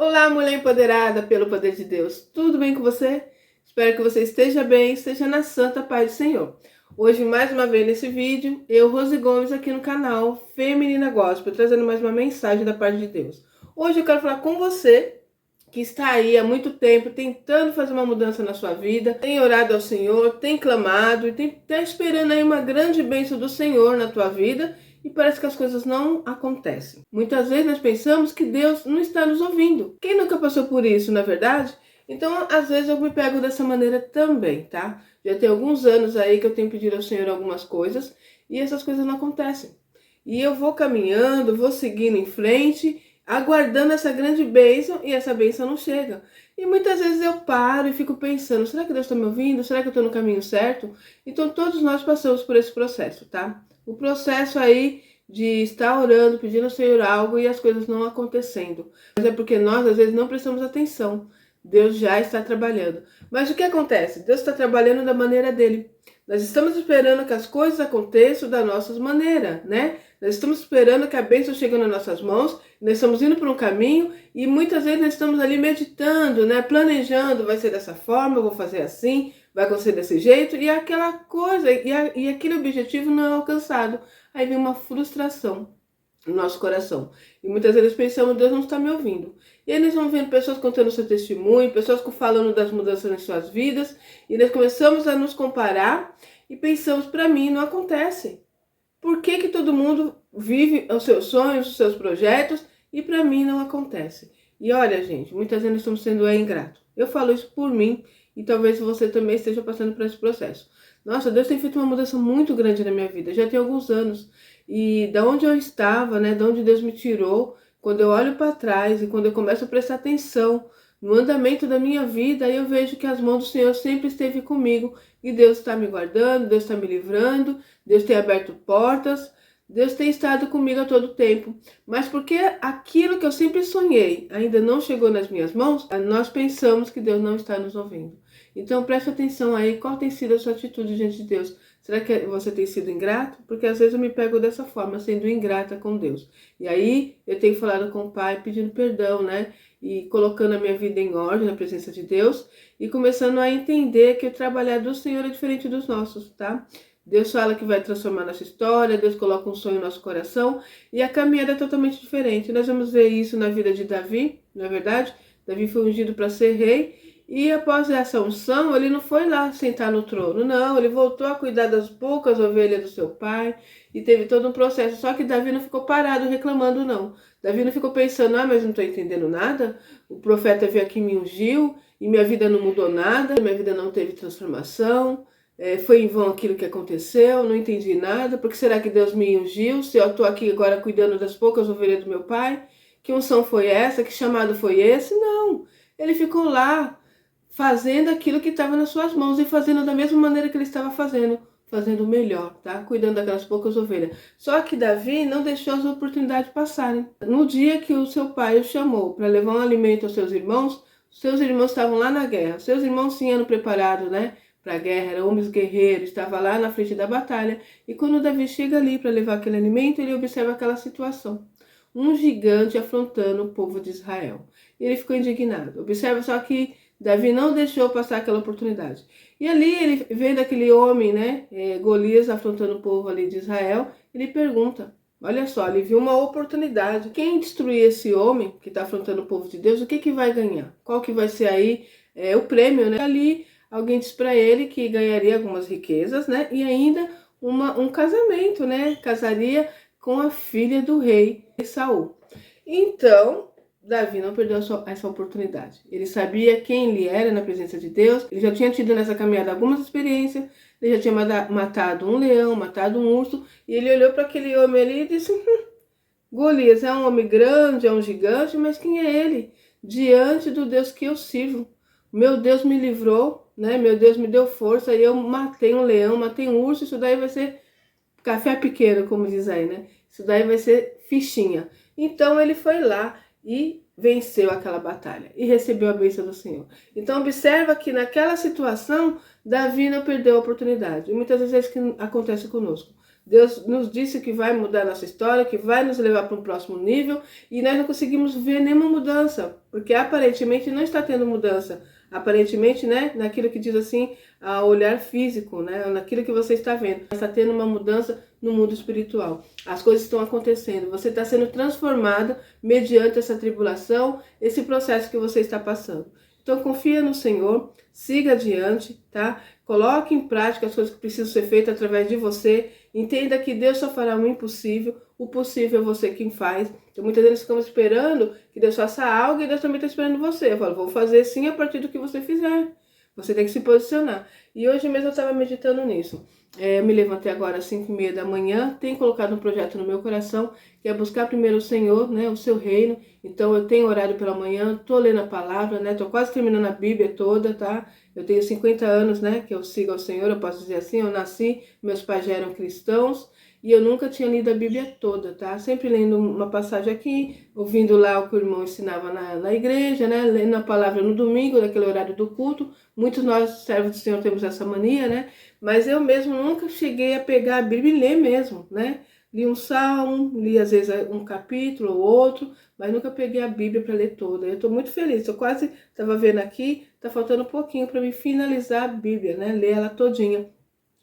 Olá, mulher empoderada pelo poder de Deus. Tudo bem com você? Espero que você esteja bem, esteja na santa paz do Senhor. Hoje, mais uma vez nesse vídeo, eu, Rose Gomes, aqui no canal Feminina Gospel, trazendo mais uma mensagem da parte de Deus. Hoje eu quero falar com você que está aí há muito tempo tentando fazer uma mudança na sua vida, tem orado ao Senhor, tem clamado e está esperando aí uma grande bênção do Senhor na tua vida e parece que as coisas não acontecem. Muitas vezes nós pensamos que Deus não está nos ouvindo. Quem nunca passou por isso, na verdade? Então, às vezes eu me pego dessa maneira também, tá? Já tem alguns anos aí que eu tenho pedido ao Senhor algumas coisas e essas coisas não acontecem. E eu vou caminhando, vou seguindo em frente, aguardando essa grande bênção e essa bênção não chega. E muitas vezes eu paro e fico pensando, será que Deus está me ouvindo? Será que eu estou no caminho certo? Então todos nós passamos por esse processo, tá? O processo aí de estar orando, pedindo ao Senhor algo e as coisas não acontecendo. Mas é porque nós às vezes não prestamos atenção. Deus já está trabalhando. Mas o que acontece? Deus está trabalhando da maneira dele. Nós estamos esperando que as coisas aconteçam da nossa maneira, né? Nós estamos esperando que a bênção chegue nas nossas mãos, nós estamos indo por um caminho e muitas vezes nós estamos ali meditando, né? Planejando, vai ser dessa forma, eu vou fazer assim, vai acontecer desse jeito, e aquela coisa, e aquele objetivo não é alcançado. Aí vem uma frustração no nosso coração. E muitas vezes pensamos, Deus não está me ouvindo. E aí nós vamos vendo pessoas contando seu testemunho, pessoas falando das mudanças nas suas vidas, e nós começamos a nos comparar e pensamos, para mim não acontece. Por que que todo mundo vive os seus sonhos, os seus projetos, e para mim não acontece? E olha, gente, muitas vezes nós estamos sendo ingratos. Eu falo isso por mim, e talvez você também esteja passando por esse processo. Nossa, Deus tem feito uma mudança muito grande na minha vida, já tem alguns anos. E da onde eu estava, né, da onde Deus me tirou, quando eu olho para trás e quando eu começo a prestar atenção no andamento da minha vida, aí eu vejo que as mãos do Senhor sempre esteve comigo e Deus está me guardando, Deus está me livrando, Deus tem aberto portas, Deus tem estado comigo a todo tempo. Mas porque aquilo que eu sempre sonhei ainda não chegou nas minhas mãos, nós pensamos que Deus não está nos ouvindo. Então preste atenção aí, qual tem sido a sua atitude diante de Deus? Será que você tem sido ingrato? Porque às vezes eu me pego dessa forma, sendo ingrata com Deus. E aí eu tenho falado com o Pai, pedindo perdão, né? E colocando a minha vida em ordem na presença de Deus e começando a entender que o trabalhar do Senhor é diferente dos nossos, tá? Deus fala que vai transformar nossa história, Deus coloca um sonho no nosso coração e a caminhada é totalmente diferente. Nós vamos ver isso na vida de Davi, não é verdade? Davi foi ungido para ser rei e após essa unção, ele não foi lá sentar no trono, não, ele voltou a cuidar das poucas ovelhas do seu pai e teve todo um processo. Só que Davi não ficou parado reclamando, não. Davi não ficou pensando, mas não estou entendendo nada, o profeta veio aqui e me ungiu e minha vida não mudou nada, minha vida não teve transformação, foi em vão aquilo que aconteceu, não entendi nada, porque será que Deus me ungiu se eu estou aqui agora cuidando das poucas ovelhas do meu pai? Que unção foi essa? Que chamado foi esse? Não, ele ficou lá fazendo aquilo que estava nas suas mãos e fazendo da mesma maneira que ele estava fazendo o melhor, tá? Cuidando daquelas poucas ovelhas. Só que Davi não deixou as oportunidades passarem. No dia que o seu pai o chamou para levar um alimento aos seus irmãos estavam lá na guerra. Seus irmãos sim eram preparados, né, para a guerra, eram homens guerreiros, estavam lá na frente da batalha. E quando Davi chega ali para levar aquele alimento, ele observa aquela situação. Um gigante afrontando o povo de Israel. E ele ficou indignado. Observa só que Davi não deixou passar aquela oportunidade. E ali ele vendo aquele homem, né, Golias afrontando o povo ali de Israel, ele pergunta, olha só, ele viu uma oportunidade. Quem destruir esse homem que está afrontando o povo de Deus, o que vai ganhar? Qual que vai ser aí o prêmio, né? Ali alguém diz para ele que ganharia algumas riquezas, né, e ainda um casamento, né, casaria com a filha do rei Saul. Então Davi não perdeu essa oportunidade. Ele sabia quem ele era na presença de Deus. Ele já tinha tido nessa caminhada algumas experiências. Ele já tinha matado um leão, matado um urso. E ele olhou para aquele homem ali e disse, Golias é um homem grande, é um gigante, mas quem é ele? Diante do Deus que eu sirvo. Meu Deus me livrou, né? Meu Deus me deu força e eu matei um leão, matei um urso. Isso daí vai ser café pequeno, como diz aí, né? Isso daí vai ser fichinha. Então ele foi lá e venceu aquela batalha e recebeu a bênção do Senhor. Então observa que naquela situação Davi não perdeu a oportunidade. E muitas vezes é isso que acontece conosco. Deus nos disse que vai mudar nossa história, que vai nos levar para um próximo nível, e nós não conseguimos ver nenhuma mudança, porque aparentemente não está tendo mudança. Aparentemente, né, naquilo que diz assim, a olhar físico, né, naquilo que você está vendo. Está tendo uma mudança no mundo espiritual. As coisas estão acontecendo. Você está sendo transformado mediante essa tribulação, esse processo que você está passando. Então confia no Senhor, siga adiante, tá? Coloque em prática as coisas que precisam ser feitas através de você. Entenda que Deus só fará o impossível. O possível é você quem faz. Então muitas vezes ficamos esperando que Deus faça algo e Deus também está esperando você. Eu falo, vou fazer sim a partir do que você fizer. Você tem que se posicionar. E hoje mesmo eu estava meditando nisso. Eu me levantei agora às 5h30 da manhã, tenho colocado um projeto no meu coração, que é buscar primeiro o Senhor, né, o seu reino. Então eu tenho horário pela manhã, estou lendo a palavra, né, estou quase terminando a Bíblia toda, tá? Eu tenho 50 anos, né, que eu sigo ao Senhor, eu posso dizer assim, eu nasci, meus pais já eram cristãos, e eu nunca tinha lido a Bíblia toda, tá? Sempre lendo uma passagem aqui, ouvindo lá o que o irmão ensinava na igreja, né? Lendo a palavra no domingo, naquele horário do culto. Muitos nós, servos do Senhor, temos essa mania, né? Mas eu mesmo nunca cheguei a pegar a Bíblia e ler mesmo, né? Li um salmo, li às vezes um capítulo ou outro, mas nunca peguei a Bíblia para ler toda. Eu estou muito feliz, eu quase estava vendo aqui, está faltando um pouquinho para me finalizar a Bíblia, né? Ler ela todinha.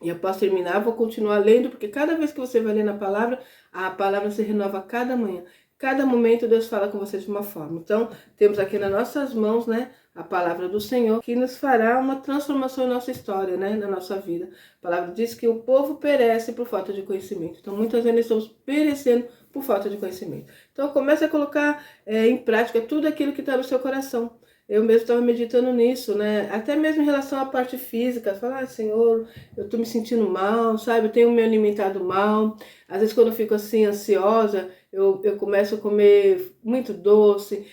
E eu posso terminar, vou continuar lendo, porque cada vez que você vai lendo a palavra se renova a cada manhã. Cada momento Deus fala com você de uma forma. Então, temos aqui nas nossas mãos, né, a palavra do Senhor, que nos fará uma transformação em nossa história, né, na nossa vida. A palavra diz que o povo perece por falta de conhecimento. Então, muitas vezes estamos perecendo por falta de conhecimento. Então, comece a colocar em prática tudo aquilo que está no seu coração. Eu mesmo estava meditando nisso, né? Até mesmo em relação à parte física. Falar, Senhor, eu tô me sentindo mal, sabe? Eu tenho me alimentado mal. Às vezes quando eu fico assim, ansiosa, eu começo a comer muito doce,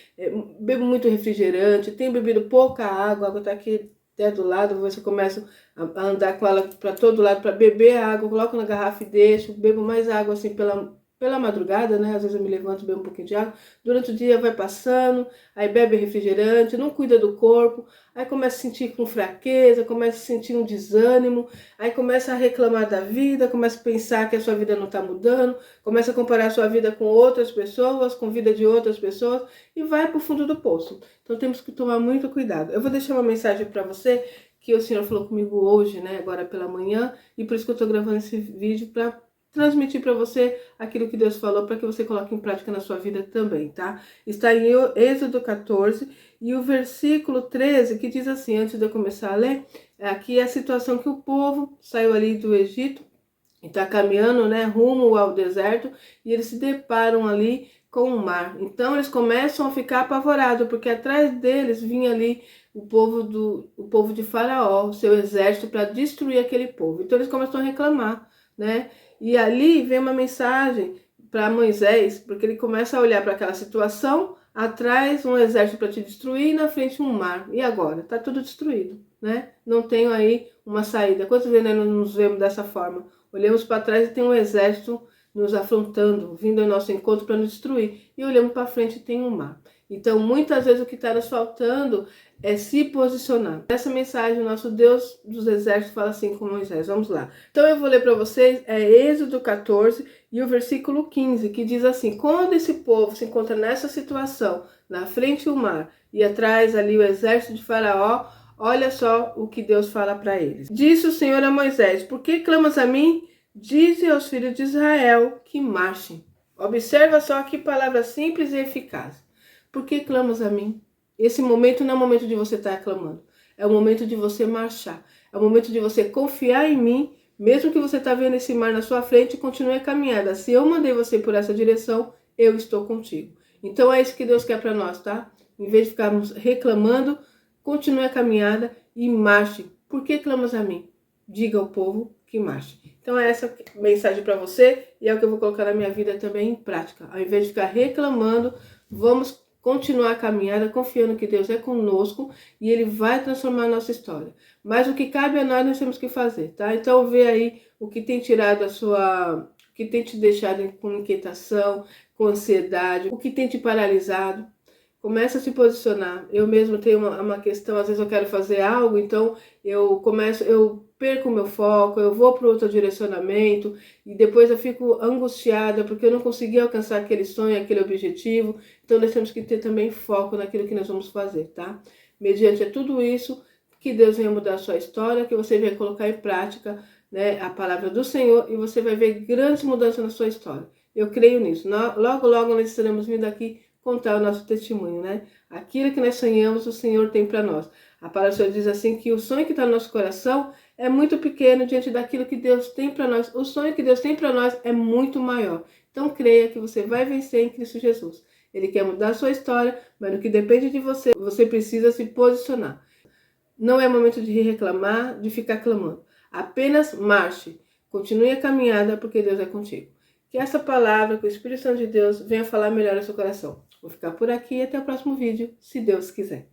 bebo muito refrigerante, tenho bebido pouca água, a água tá aqui até do lado, você começa a andar com ela para todo lado, para beber água, coloco na garrafa e deixo, bebo mais água assim pela madrugada, né? Às vezes eu me levanto, bebo um pouquinho de água. Durante o dia vai passando, aí bebe refrigerante, não cuida do corpo, aí começa a sentir com fraqueza, começa a sentir um desânimo, aí começa a reclamar da vida, começa a pensar que a sua vida não está mudando, começa a comparar a sua vida com outras pessoas, com a vida de outras pessoas, e vai para o fundo do poço. Então temos que tomar muito cuidado. Eu vou deixar uma mensagem para você, que o Senhor falou comigo hoje, né? Agora pela manhã, e por isso que eu estou gravando esse vídeo para transmitir para você aquilo que Deus falou, para que você coloque em prática na sua vida também, tá? Está em Êxodo 14 e o versículo 13, que diz assim, antes de eu começar a ler, aqui é a situação que o povo saiu ali do Egito e está caminhando, né, rumo ao deserto, e eles se deparam ali com o mar. Então eles começam a ficar apavorados, porque atrás deles vinha ali o povo de Faraó, o seu exército, para destruir aquele povo. Então eles começam a reclamar, né? E ali vem uma mensagem para Moisés, porque ele começa a olhar para aquela situação, atrás um exército para te destruir e na frente um mar. E agora? Está tudo destruído, né? Não tenho aí uma saída. Quantas vezes nós nos vemos dessa forma? Olhamos para trás e tem um exército nos afrontando, vindo ao nosso encontro para nos destruir. E olhamos para frente e tem um mar. Então, muitas vezes o que está nos faltando é se posicionar. Essa mensagem, o nosso Deus dos exércitos fala assim com Moisés. Vamos lá. Então eu vou ler para vocês, Êxodo 14 e o versículo 15, que diz assim: quando esse povo se encontra nessa situação, na frente o mar e atrás ali o exército de Faraó, olha só o que Deus fala para eles. Disse o Senhor a Moisés: por que clamas a mim? Dize aos filhos de Israel que marchem. Observa só que palavra simples e eficaz. Por que clamas a mim? Esse momento não é o momento de você estar clamando. É o momento de você marchar. É o momento de você confiar em mim, mesmo que você está vendo esse mar na sua frente, continue a caminhada. Se eu mandei você por essa direção, eu estou contigo. Então é isso que Deus quer para nós, tá? Em vez de ficarmos reclamando, continue a caminhada e marche. Por que clamas a mim? Diga ao povo que marche. Então é essa mensagem para você e é o que eu vou colocar na minha vida também em prática. Ao invés de ficar reclamando, vamos continuar a caminhada confiando que Deus é conosco e Ele vai transformar a nossa história. Mas o que cabe a nós temos que fazer, tá? Então vê aí o que tem tirado o que tem te deixado com inquietação, com ansiedade, o que tem te paralisado. Começa a se posicionar. Eu mesmo tenho uma questão, às vezes eu quero fazer algo, então eu perco o meu foco, eu vou para outro direcionamento e depois eu fico angustiada porque eu não consegui alcançar aquele sonho, aquele objetivo. Então nós temos que ter também foco naquilo que nós vamos fazer, tá? Mediante tudo isso, que Deus venha mudar a sua história, que você venha colocar em prática, né, a palavra do Senhor e você vai ver grandes mudanças na sua história. Eu creio nisso. Logo, logo nós estaremos vindo aqui contar o nosso testemunho, né? Aquilo que nós sonhamos, o Senhor tem para nós. A palavra do Senhor diz assim que o sonho que está no nosso coração é muito pequeno diante daquilo que Deus tem para nós. O sonho que Deus tem para nós é muito maior. Então creia que você vai vencer em Cristo Jesus. Ele quer mudar a sua história, mas no que depende de você, você precisa se posicionar. Não é momento de reclamar, de ficar clamando. Apenas marche. Continue a caminhada porque Deus é contigo. Que essa palavra, que o Espírito Santo de Deus venha falar melhor no seu coração. Vou ficar por aqui e até o próximo vídeo, se Deus quiser.